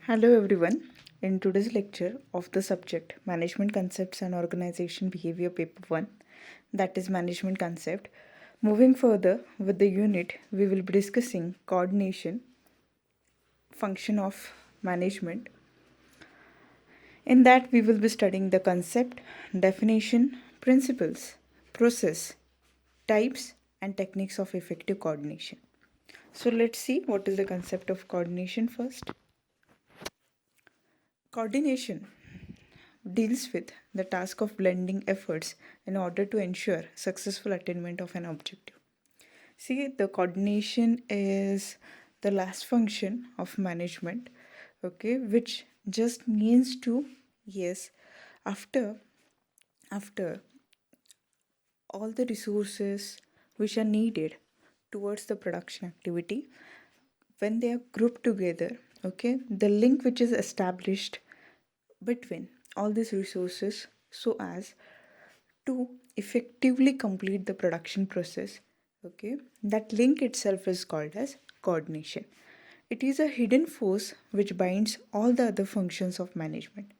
Hello everyone. In today's lecture of the subject Management Concepts and Organization Behavior Paper 1, that is Management Concept. Moving further with the unit, we will be discussing coordination, function of management. In that, we will be studying the concept, definition, principles, process, types, and techniques of effective coordination. So let's see what is the concept of coordination first. Coordination deals with the task of blending efforts in order to ensure successful attainment of an objective. See, the coordination is the last function of management, okay, which just means to, yes, after all the resources which are needed towards the production activity, when they are grouped together, okay, the link which is established between all these resources so as to effectively complete the production process, okay, that link itself is called as coordination. It is a hidden force which binds all the other functions of management.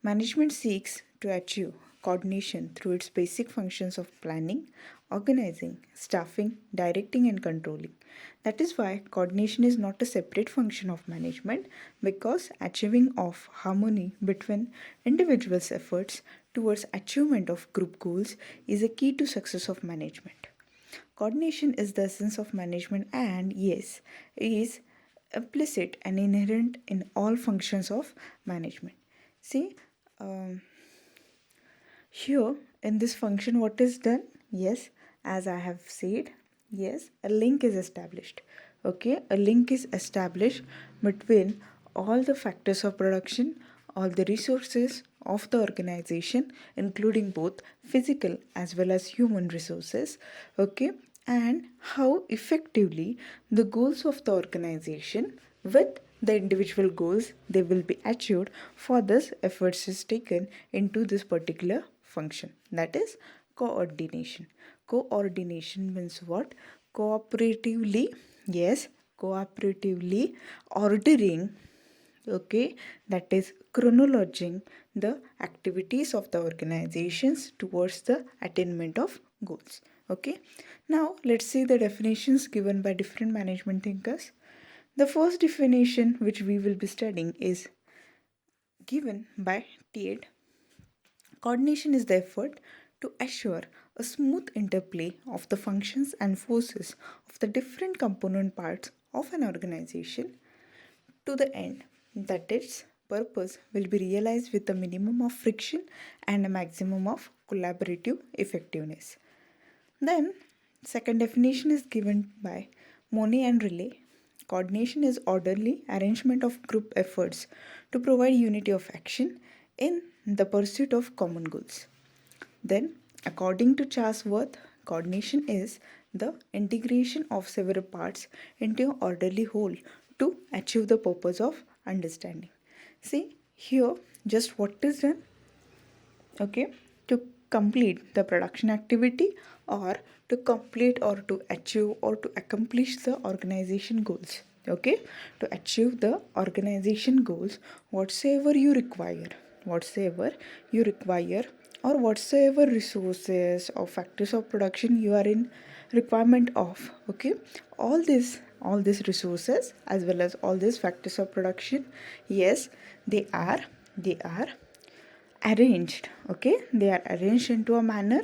Management seeks to achieve coordination through its basic functions of planning, organizing, staffing, directing, and controlling. That is why coordination is not a separate function of management, because achieving of harmony between individuals' efforts towards achievement of group goals is a key to success of management. Coordination is the essence of management and, yes, is implicit and inherent in all functions of management. See, um, here in this function, what is done? Yes, as I have said, yes, a link is established. Okay, a link is established between all the factors of production, all the resources of the organization, including both physical as well as human resources. Okay, and how effectively the goals of the organization with the individual goals they will be achieved for this efforts is taken into this particular function, that is coordination. Coordination means what? Cooperatively, yes, cooperatively ordering, okay, that is chronologizing the activities of the organizations towards the attainment of goals. Okay, now let's see the definitions given by different management thinkers. The first definition which we will be studying is given by Tate. Coordination is the effort to assure a smooth interplay of the functions and forces of the different component parts of an organization to the end that its purpose will be realized with a minimum of friction and a maximum of collaborative effectiveness. Then, second definition is given by Monet and Riley. Coordination is orderly arrangement of group efforts to provide unity of action in the pursuit of common goals. Then, according to Charsworth, coordination is the integration of several parts into an orderly whole to achieve the purpose of understanding. See, here just what is done, okay, to complete the production activity or to complete or to achieve or to accomplish the organization goals, okay, to achieve the organization goals, whatsoever you require or whatsoever resources or factors of production you are in requirement of, okay, all these resources as well as all these factors of production, yes, they are arranged, okay, they are arranged into a manner,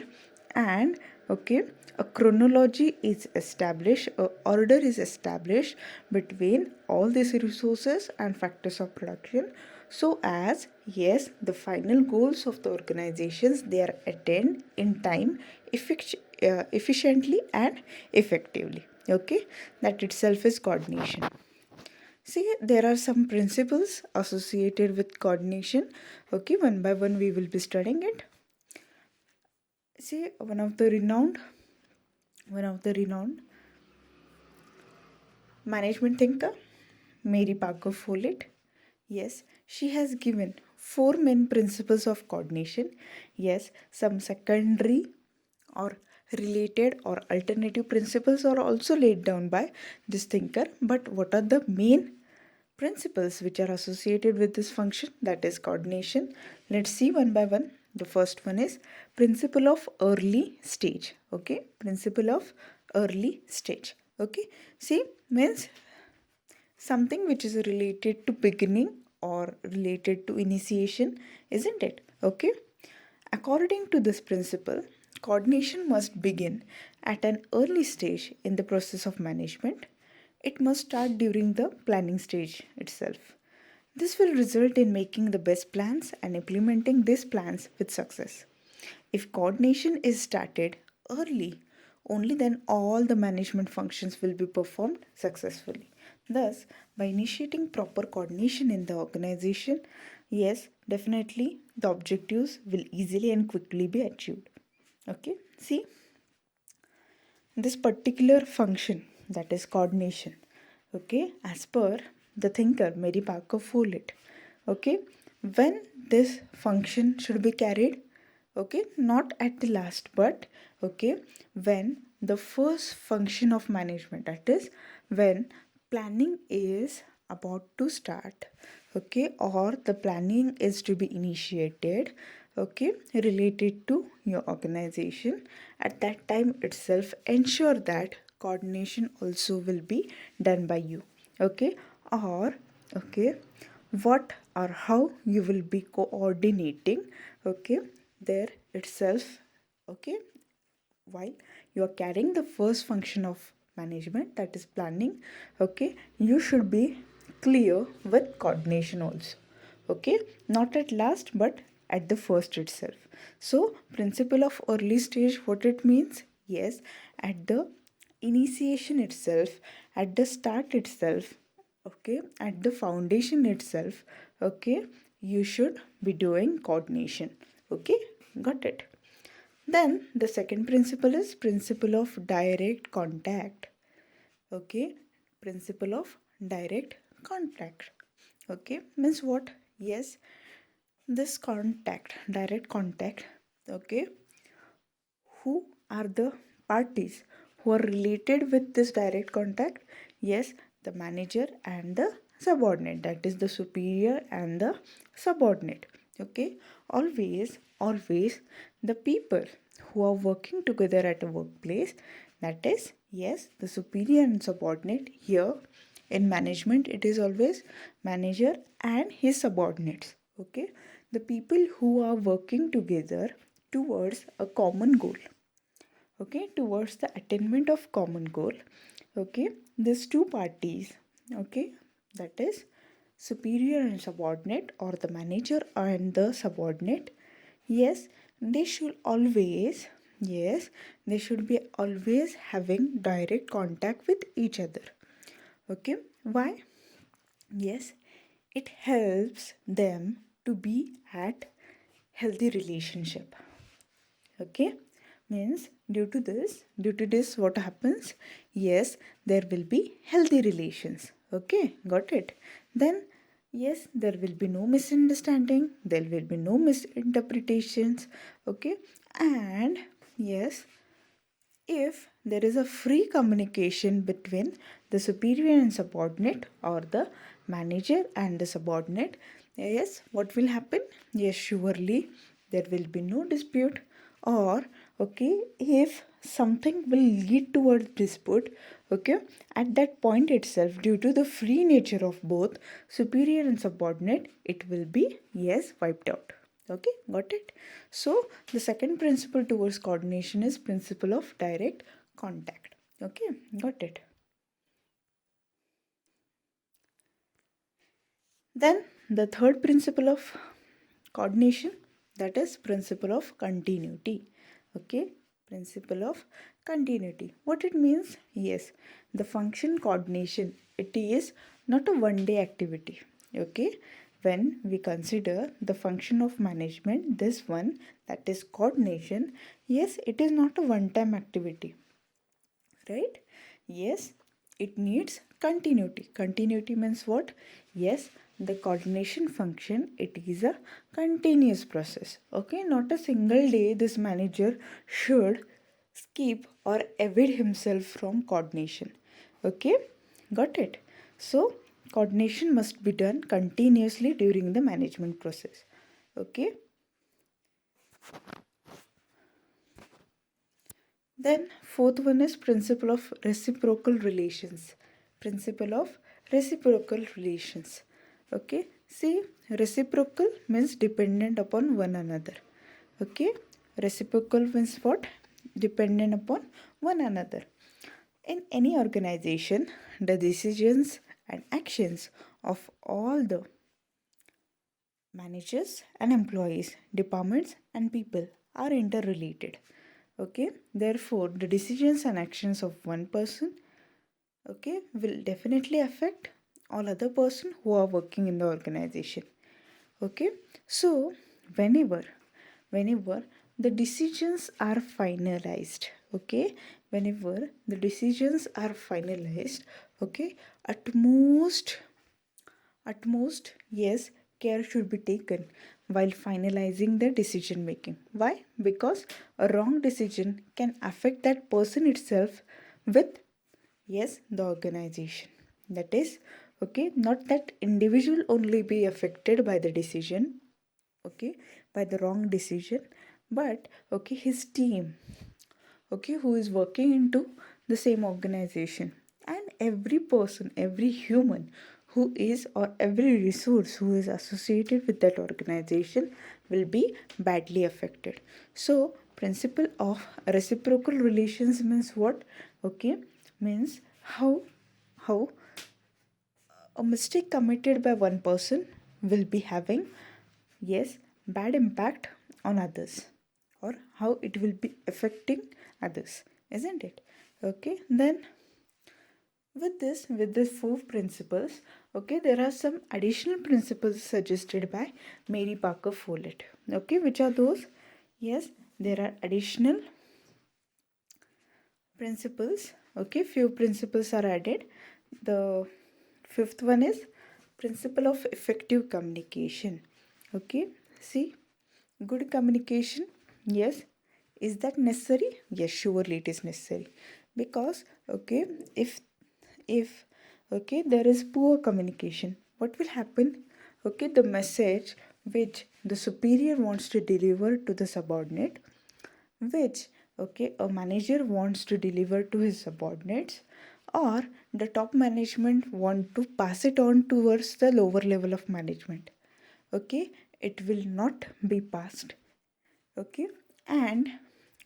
and okay, a chronology is established, a order is established between all these resources and factors of production, so as, yes, the final goals of the organizations they are attained in time, efficiently and effectively, okay, that itself is coordination. See, there are some principles associated with coordination. Okay, one by one we will be studying it. See, one of the renowned management thinker, Mary Parker Follett. Yes, she has given four main principles of coordination. Yes, some secondary or related or alternative principles are also laid down by this thinker. But what are the main principles which are associated with this function, that is coordination. Let's see one by one. The first one is principle of early stage. Okay, principle of early stage. Okay, see, means something which is related to beginning or related to initiation, isn't it? Okay, according to this principle, coordination must begin at an early stage in the process of management. It must start during the planning stage itself. This will result in making the best plans and implementing these plans with success. If coordination is started early, only then all the management functions will be performed successfully. Thus, by initiating proper coordination in the organization, yes, definitely the objectives will easily and quickly be achieved. Okay, see, this particular function, that is coordination, okay, as per the thinker Mary Parker Follett, okay, when this function should be carried, okay, not at the last, but okay, when the first function of management, that is when planning is about to start, okay, or the planning is to be initiated, okay, related to your organization, at that time itself ensure that coordination also will be done by you. Okay, or okay, what or how you will be coordinating, okay, there itself, okay, while you are carrying the first function of management, that is planning, okay, you should be clear with coordination also. Okay, not at last but at the first itself. So principle of early stage, what it means, yes, at the initiation itself, at the start itself, okay, at the foundation itself, okay, you should be doing coordination. Okay, got it. Then the second principle is principle of direct contact. Okay, principle of direct contact. Okay, means what? Yes, this contact, direct contact, okay, who are the parties who are related with this direct contact? Yes, the manager and the subordinate, that is the superior and the subordinate. Okay, always the people who are working together at a workplace, that is, yes, the superior and subordinate. Here in management it is always manager and his subordinates. Okay, the people who are working together towards a common goal, okay, towards the attainment of common goal, okay, these two parties, okay, that is superior and subordinate, or the manager and the subordinate, yes, they should always, yes, they should be always having direct contact with each other. Okay, why? Yes, it helps them to be at healthy relationship. Okay, means due to this what happens, yes, there will be healthy relations. Okay, got it. Then yes, there will be no misunderstanding, there will be no misinterpretations. Okay, and yes, if there is a free communication between the superior and subordinate, or the manager and the subordinate, yes, what will happen? Yes, surely there will be no dispute, or okay, if something will lead towards dispute, okay, at that point itself, due to the free nature of both superior and subordinate, it will be, yes, wiped out. Okay, got it. So the second principle towards coordination is principle of direct contact. Okay, got it. Then the third principle of coordination, that is principle of continuity. Okay, principle of continuity. What it means? Yes, the function coordination, it is not a one day activity. Okay, when we consider the function of management, this one, that is coordination, yes, it is not a one time activity, right? Yes, it needs continuity. Continuity means what? Yes, the coordination function, it is a continuous process. Okay, not a single day this manager should skip or evade himself from coordination. Okay, got it. So coordination must be done continuously during the management process. Okay. Then fourth one is principle of reciprocal relations. Principle of reciprocal relations. Okay. See, reciprocal means dependent upon one another. Okay. Reciprocal means what? Dependent upon one another. In any organization, the decisions and actions of all the managers and employees, departments and people are interrelated. Okay, therefore the decisions and actions of one person, okay, will definitely affect all other person who are working in the organization. Okay, so whenever the decisions are finalized, okay, whenever the decisions are finalized, okay, at most, yes, care should be taken while finalizing the decision making. Why? Because a wrong decision can affect that person itself with, yes, the organization. That is, okay, not that individual only be affected by the decision, okay, by the wrong decision, but okay, his team, okay, who is working into the same organization, and every person, every human who is, or every resource who is associated with that organization will be badly affected. So principle of reciprocal relations means what? Okay, means how a mistake committed by one person will be having, yes, bad impact on others, or how it will be affecting others, isn't it? Okay, then with this four principles, okay, there are some additional principles suggested by Mary Parker Follett. Okay, which are those? Yes, there are additional principles. Okay, few principles are added. The fifth one is principle of effective communication. Okay, see, good communication, yes, is that necessary? Yes, surely it is necessary. Because okay, if okay, there is poor communication, what will happen? Okay, the message which the superior wants to deliver to the subordinate, which okay, a manager wants to deliver to his subordinates, or the top management want to pass it on towards the lower level of management, okay, it will not be passed. Okay, and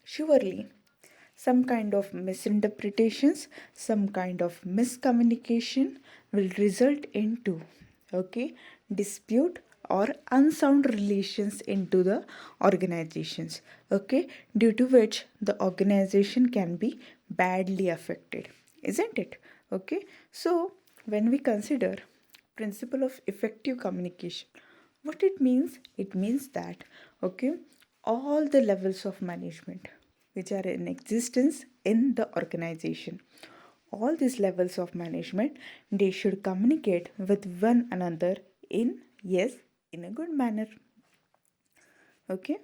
surely some kind of misinterpretations, some kind of miscommunication will result into, okay, dispute or unsound relations into the organizations, okay, due to which the organization can be badly affected, isn't it? Okay, so when we consider principle of effective communication, what it means? It means that, okay, all the levels of management which are in existence in the organization, all these levels of management, they should communicate with one another in, yes, in a good manner. Okay,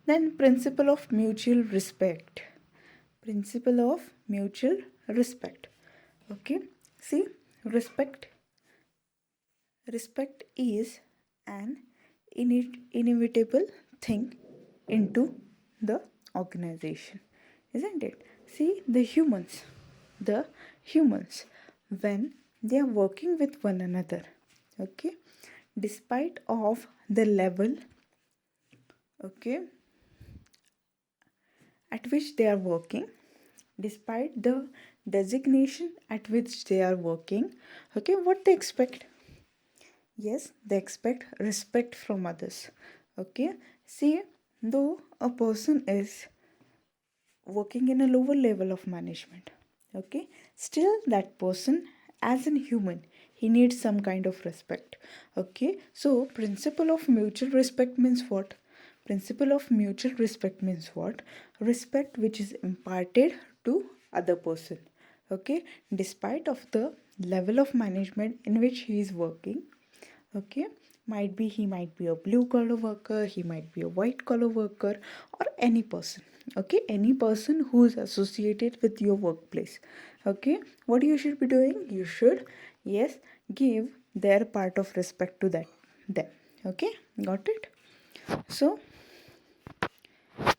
then principle of mutual respect. Principle of mutual respect. Okay, see, respect is an inevitable thing into the organization, isn't it? See, the humans, when they are working with one another, okay, despite of the level, okay, at which they are working, despite the designation at which they are working, okay, what they expect? Yes, they expect respect from others. Okay, see, though a person is working in a lower level of management, okay, still that person, as an human, he needs some kind of respect. Okay, so principle of mutual respect means what? Principle of mutual respect means what? Respect which is imparted to other person, okay, despite of the level of management in which he is working. Okay, might be he might be a blue collar worker, he might be a white collar worker, or any person. Okay, any person who is associated with your workplace. Okay, what you should be doing? You should, yes, give their part of respect to them. Okay, got it? So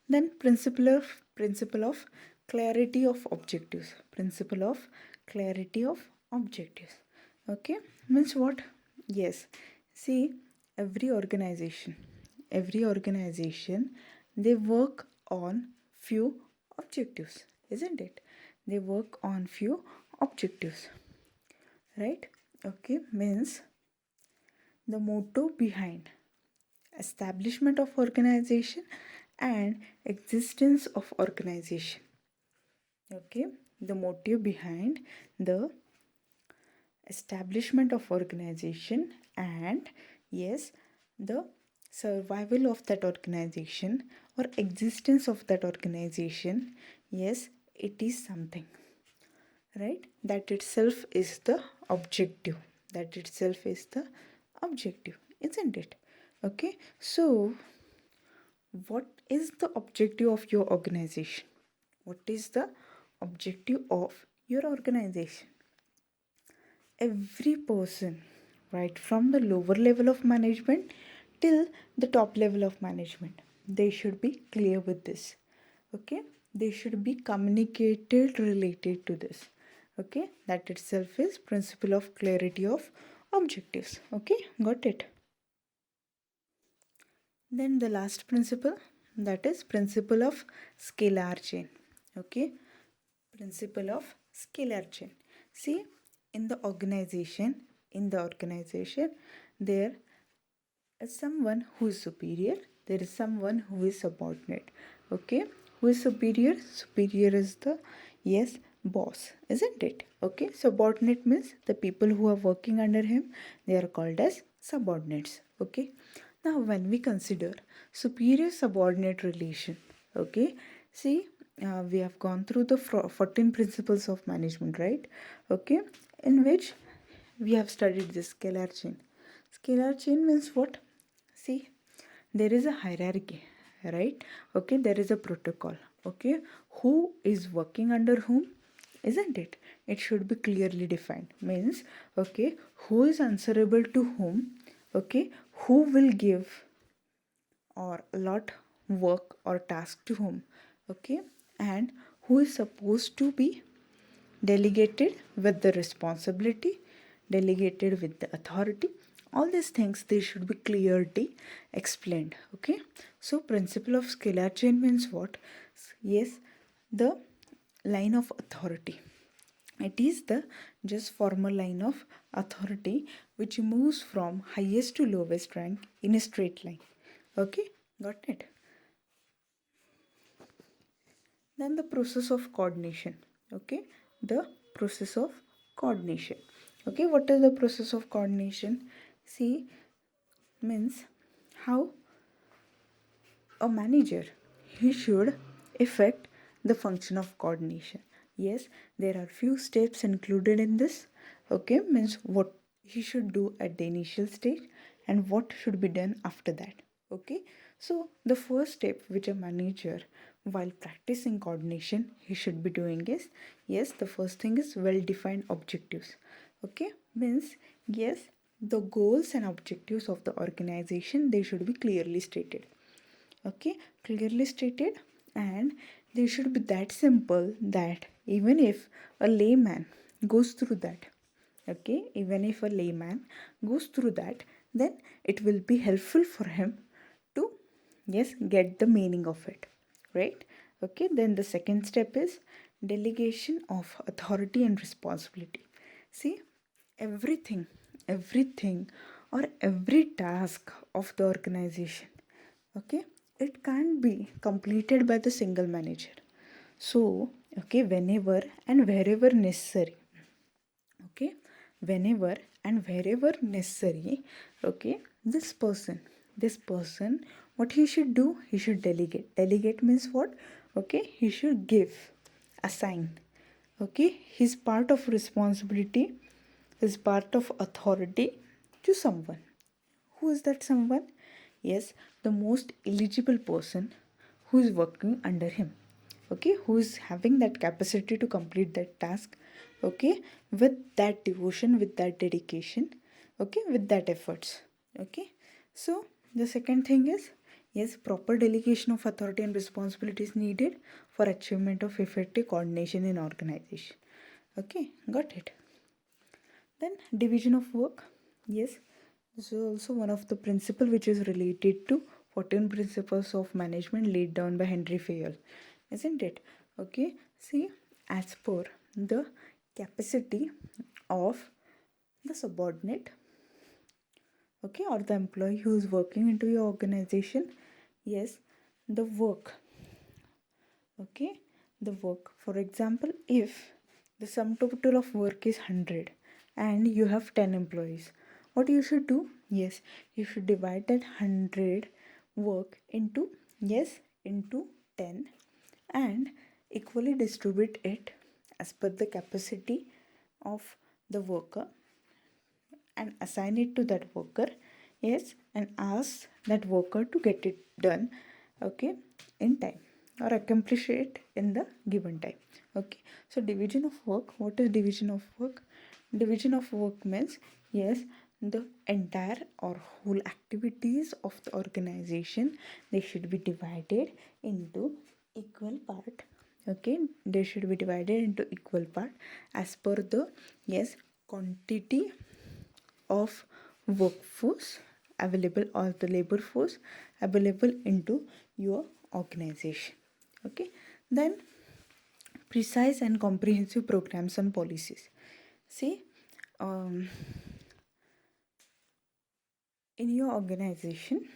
then principle of clarity of objectives. Principle of clarity of objectives. Okay, means what? Yes, see, every organization, they work on few objectives, isn't it? They work on few objectives, right? Okay, means the motto behind establishment of organization and existence of organization. Okay, the motive behind the establishment of organization and, yes, the survival of that organization or existence of that organization. Yes, it is something, right? That itself is the objective. That itself is the objective, isn't it? Okay, so what is the objective of your organization? What is the objective of your organization? Every person, right from the lower level of management till the top level of management, they should be clear with this. Okay, they should be communicated related to this. Okay, that itself is principle of clarity of objectives. Okay, got it? Then the last principle, that is principle of scalar chain. Okay, principle of scalar chain. See, in the organization, there is someone who is superior, there is someone who is subordinate. Okay, who is superior? Superior is the, yes, boss, isn't it? Okay, subordinate means the people who are working under him, they are called as subordinates. Okay, now when we consider superior subordinate relation, okay, see, we have gone through the 14 principles of management, right? Okay, in which we have studied this scalar chain. Scalar chain means what? See, there is a hierarchy, right? Okay, there is a protocol. Okay, who is working under whom, isn't it? It should be clearly defined. Means, okay, who is answerable to whom? Okay, who will give or allot work or task to whom? Okay, and who is supposed to be delegated with the responsibility, delegated with the authority. All these things, they should be clearly explained. Okay, so principle of scalar chain means what? Yes, the line of authority. It is the just formal line of authority which moves from highest to lowest rank in a straight line. Okay, got it? Then the process of coordination. Okay, the process of coordination. Okay, what is the process of coordination? See, means how a manager, he should effect the function of coordination. Yes, there are few steps included in this. Okay, means what he should do at the initial stage and what should be done after that. Okay, so the first step which a manager, while practicing coordination, he should be doing is, yes, the first thing is well defined objectives. Okay, means, yes, the goals and objectives of the organization, they should be clearly stated. Okay, clearly stated, and they should be that simple that even if a layman goes through that, okay, even if a layman goes through that, then it will be helpful for him to, yes, get the meaning of it, right? Okay, then the second step is delegation of authority and responsibility. See, everything or every task of the organization, okay, it can't be completed by the single manager. So, okay, whenever and wherever necessary, okay, whenever and wherever necessary, okay, this person, what he should do, he should delegate means what? Okay, he should give, assign, okay, his part of responsibility, his part of authority to someone. Who is that someone? Yes, the most eligible person who is working under him, okay, who is having that capacity to complete that task, okay, with that devotion, with that dedication, okay, with that efforts, okay. So the second thing is, yes, proper delegation of authority and responsibility is needed for achievement of effective coordination in organization, okay, got it. Then division of work, yes, this is also one of the principle which is related to 14 principles of management laid down by Henry Fayol, isn't it? Okay, see, as per the capacity of the subordinate, okay, or the employee who is working into your organization, yes, the work, okay, the work, for example, if the sum total of work is 100 and you have 10 employees, what you should do, yes, you should divide that 100 work into, yes, into 10 and equally distribute it as per the capacity of the worker and assign it to that worker, yes, and ask that worker to get it done, okay, in time or accomplish it in the given time, okay. So division of work, what is division of work? Division of work means, yes, the entire or whole activities of the organization, they should be divided into equal part, okay, they should be divided into equal part as per the, yes, quantity of workforce available or the labor force available into your organization, okay. Then precise and comprehensive programs and policies, see, um, in your organization,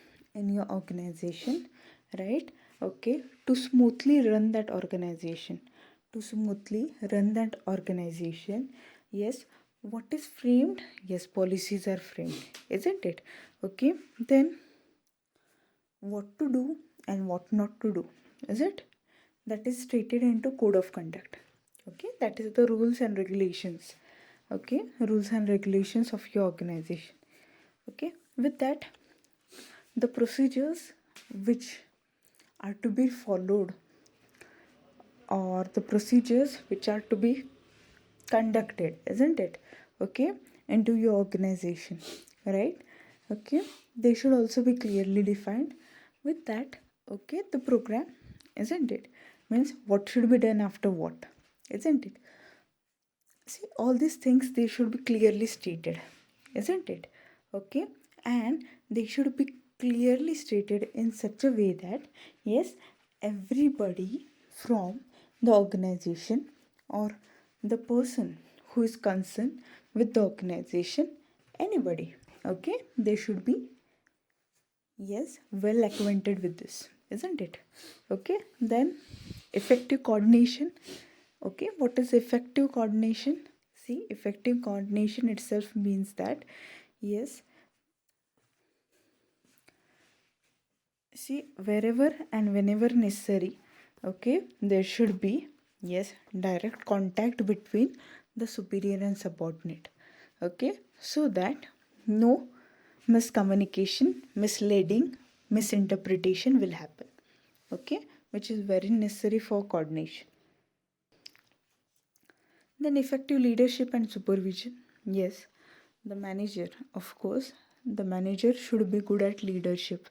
right, okay, to smoothly run that organization, yes, what is framed, yes, policies are framed, isn't it? Okay, then what to do and what not to do, is it? That is stated into code of conduct, okay, that is the rules and regulations, okay, rules and regulations of your organization, okay. With that, the procedures which are to be followed or the procedures which are to be conducted, isn't it, okay, into your organization, right, okay, they should also be clearly defined. With that, okay, the program, isn't it, means what should be done after what, isn't it? See, all these things, they should be clearly stated, isn't it? Okay, and they should be clearly stated in such a way that, yes, everybody from the organization or the person who is concerned with the organization, anybody, okay, they should be, yes, well acquainted with this, isn't it? Okay, then effective coordination. Okay, what is effective coordination? See, effective coordination itself means that, yes, see, wherever and whenever necessary, okay, there should be, yes, direct contact between the superior and subordinate, okay, so that no miscommunication, misleading, misinterpretation will happen, okay, which is very necessary for coordination. Then effective leadership and supervision. Yes, the manager, of course, the manager should be good at leadership.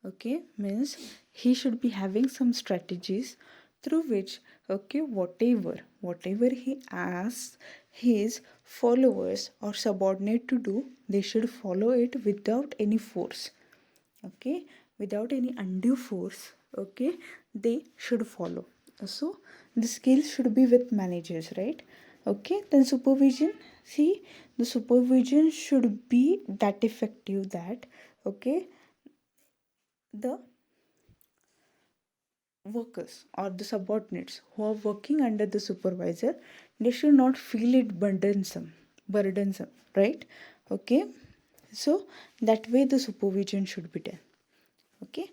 Okay, means he should be having some strategies through which, okay, whatever he asks his followers or subordinate to do, they should follow it without any force. Okay, without any undue force, okay, they should follow. So the skills should be with managers, right? Okay, then supervision, see, the supervision should be that effective that, okay, the workers or the subordinates who are working under the supervisor, they should not feel it burdensome, right? Okay, so that way the supervision should be done, okay.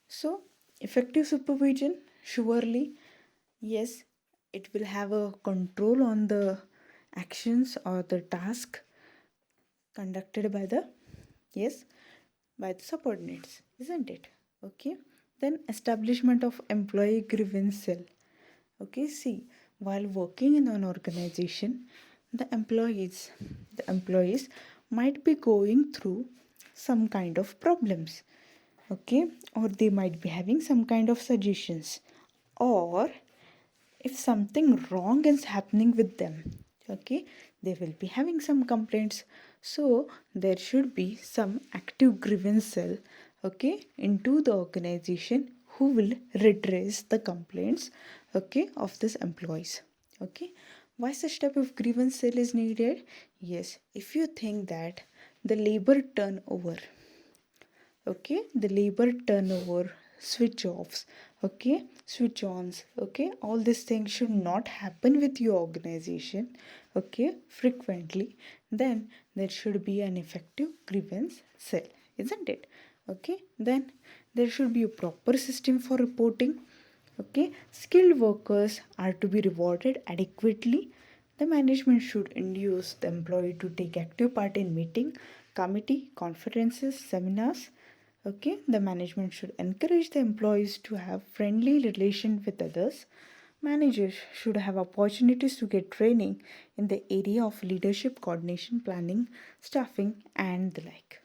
So effective supervision, surely, yes, it will have a control on the actions or the task conducted by the, yes, by the subordinates, isn't it? Okay, Then establishment of employee grievance cell. Okay, see, while working in an organization, the employees might be going through some kind of problems, okay, or they might be having some kind of suggestions, or if something wrong is happening with them, okay, they will be having some complaints. So there should be some active grievance cell, okay, into the organization who will redress the complaints, okay, of these employees. Okay, why such type of grievance cell is needed? Yes, if you think that the labor turnover, okay, the labor turnover, switch offs, okay, switch ons, okay, all these things should not happen with your organization, okay, frequently, then there should be an effective grievance cell, isn't it? Okay, then there should be a proper system for reporting. Okay, skilled workers are to be rewarded adequately. The management should induce the employee to take active part in meeting, committee, conferences, seminars. Okay, the management should encourage the employees to have friendly relation with others. Managers should have opportunities to get training in the area of leadership, coordination, planning, staffing, and the like.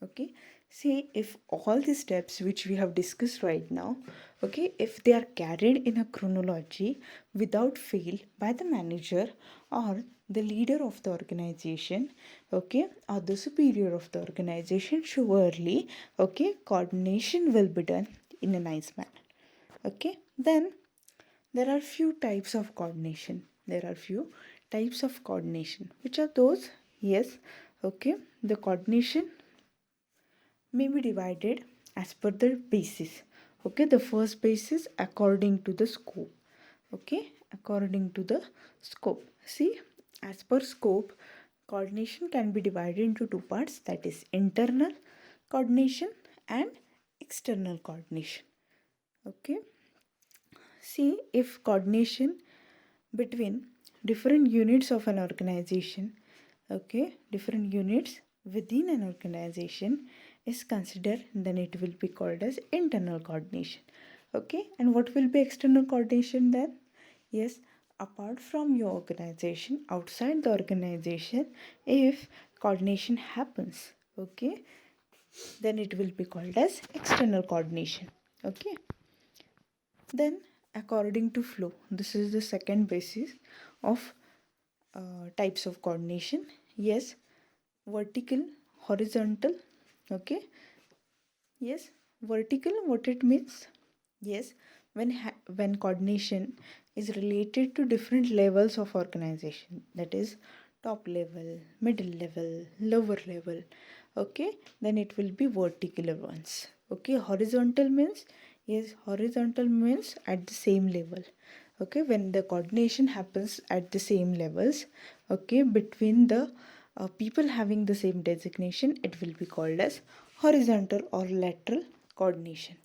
Okay, see, if all the steps which we have discussed right now, okay, if they are carried in a chronology without fail by the manager or the leader of the organization, okay, or the superior of the organization, surely, okay, coordination will be done in a nice manner. Okay, then there are few types of coordination. Which are those? Yes, okay, the coordination may be divided as per the basis. Okay, the first basis according to the scope. Okay, according to the scope. See, as per scope, coordination can be divided into two parts, that is internal coordination and external coordination. Okay, see, if coordination between different units of an organization, okay, different units within an organization is considered, then it will be called as internal coordination. Okay, and what will be external coordination then? Yes, apart from your organization, outside the organization, if coordination happens, okay, then it will be called as external coordination. Okay, then according to flow, this is the second basis of types of coordination. Yes, vertical, horizontal. Okay, yes, vertical, what it means? Yes, when coordination is related to different levels of organization, that is top level, middle level, lower level, okay, then it will be vertical ones. Okay, horizontal means, yes, horizontal means at the same level. Okay, when the coordination happens at the same levels, okay, between the people having the same designation, it will be called as horizontal or lateral coordination.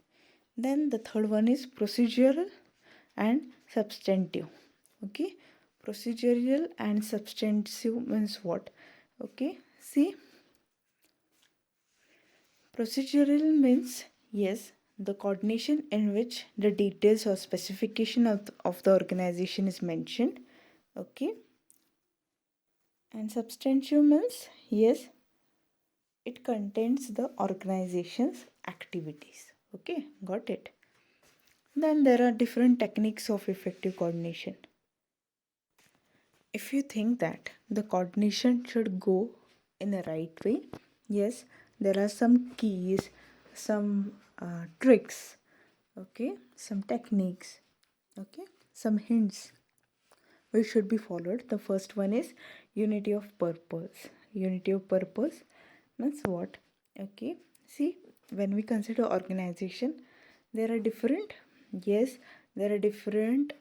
Then the third one is procedural and substantive. Okay, procedural and substantive means what? Okay, see, procedural means, yes, the coordination in which the details or specification of the organization is mentioned. Okay, and substantive means, yes, it contains the organization's activities. Okay, got it. Then there are different techniques of effective coordination. If you think that the coordination should go in the right way, yes, there are some keys, some tricks, okay, some techniques, okay, some hints which should be followed. The first one is unity of purpose. Unity of purpose means what? Okay, see, when we consider organization, there are different, yes, there are different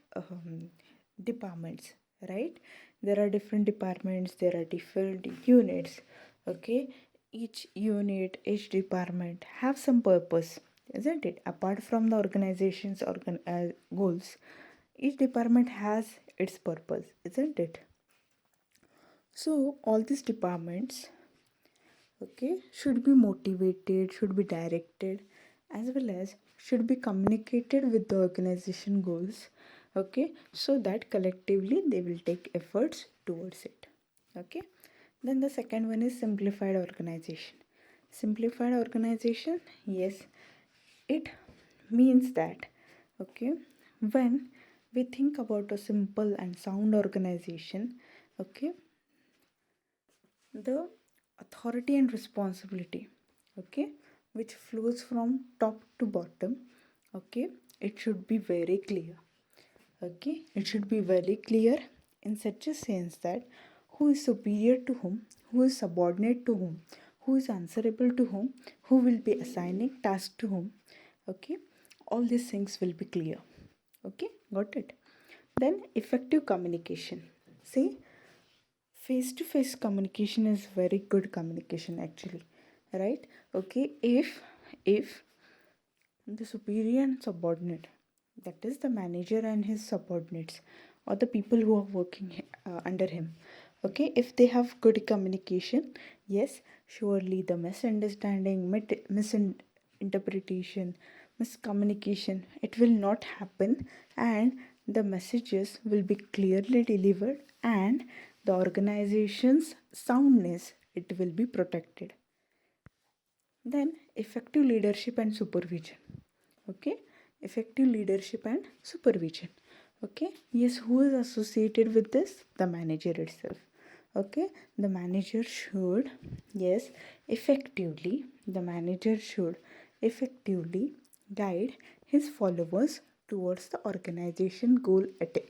departments, right? There are different departments, there are different units, okay, each unit, each department have some purpose, isn't it? Apart from the organization's goals, each department has its purpose, isn't it? So all these departments, okay, should be motivated, should be directed, as well as should be communicated with the organization goals, okay, so that collectively they will take efforts towards it. Okay, then the second one is simplified organization. Simplified organization, yes, it means that, okay, when we think about a simple and sound organization, okay, the authority and responsibility, okay, which flows from top to bottom, okay, it should be very clear. Okay, it should be very clear in such a sense that who is superior to whom, who is subordinate to whom, who is answerable to whom, who will be assigning tasks to whom. Okay, all these things will be clear. Okay, got it. Then effective communication. See, face to face communication is very good communication actually, right? Okay, if the superior and subordinate, that is the manager and his subordinates or the people who are working under him, okay, if they have good communication, yes, surely the misunderstanding, misinterpretation, miscommunication, it will not happen, and the messages will be clearly delivered, and the organization's soundness, it will be protected. Then effective leadership and supervision. Okay, effective leadership and supervision. Okay, yes, who is associated with this? The manager itself. Okay, the manager should, yes, effectively, the manager should effectively guide his followers towards the organization goal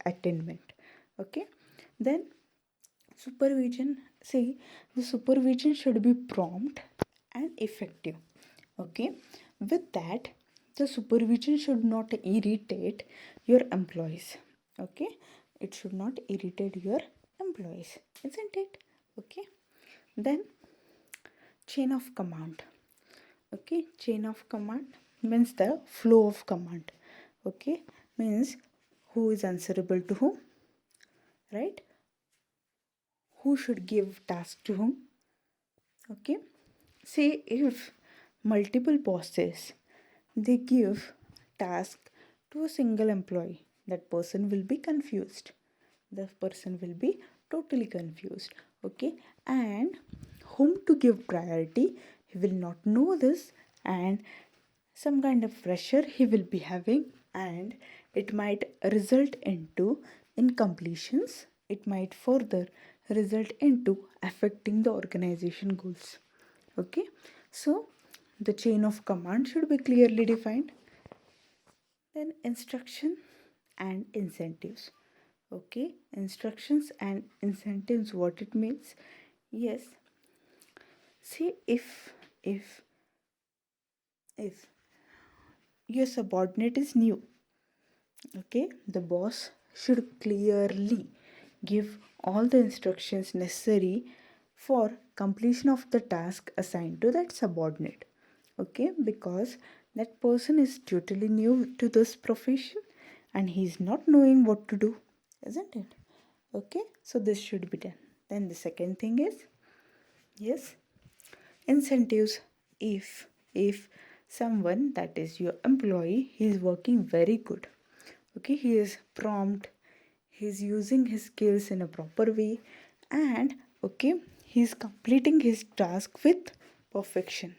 attainment. Okay, then supervision, see, the supervision should be prompt and effective. Okay, with that, the supervision should not irritate your employees. Okay, it should not irritate your employees, isn't it? Okay, then chain of command. Okay, chain of command means the flow of command. Okay, means who is answerable to whom, right? Who should give task to whom. Okay, say if multiple bosses they give task to a single employee, that person will be confused, the person will be totally confused. Okay, and whom to give priority, he will not know this, and some kind of pressure he will be having, and it might result into incompletions, it might further result into affecting the organization goals. Okay, so the chain of command should be clearly defined. Then instruction and incentives. Okay, instructions and incentives, what it means, yes, see, if your subordinate is new, okay, the boss should clearly give all the instructions necessary for completion of the task assigned to that subordinate. Okay, because that person is totally new to this profession and he's not knowing what to do, isn't it? Okay, so this should be done. Then the second thing is, yes, incentives. If someone, that is your employee, he is working very good, okay, he is prompt, he is using his skills in a proper way, and okay, he is completing his task with perfection.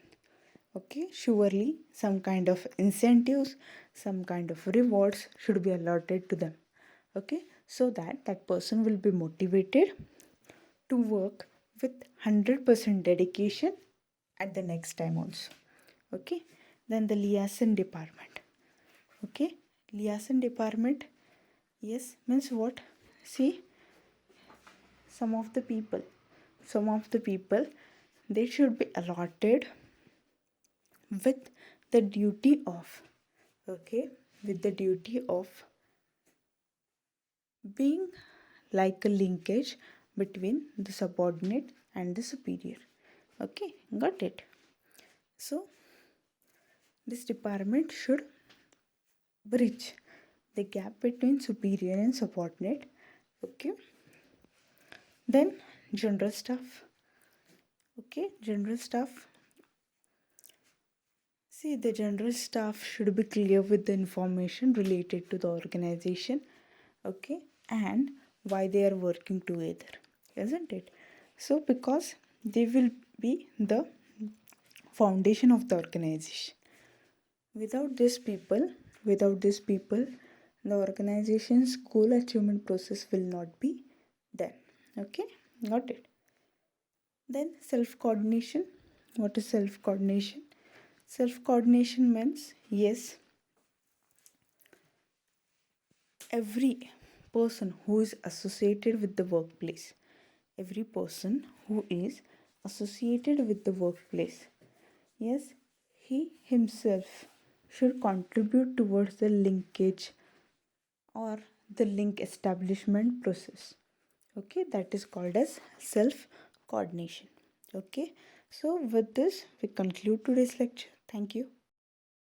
Okay, surely some kind of incentives, some kind of rewards should be allotted to them. Okay, so that that person will be motivated to work with 100% dedication at the next time also. Okay, then the liaison department. Okay, liaison department, yes, means what? See, some of the people they should be allotted with the duty of, okay, with the duty of being like a linkage between the subordinate and the superior. Okay, got it. So this department should bridge the gap between superior and subordinate. Okay, then general staff. Okay, general staff, See, the general staff should be clear with the information related to the organization, okay, and why they are working together, isn't it? So, because they will be the foundation of the organization. Without these people, the organization's goal achievement process will not be done. Okay, got it. Then self coordination. What is self coordination? Self coordination means yes, every person who is associated with the workplace, every person who is associated with the workplace, yes, he himself should contribute towards the linkage or the link establishment process. Okay, that is called as self coordination. Okay, so with this we conclude today's lecture. Thank you.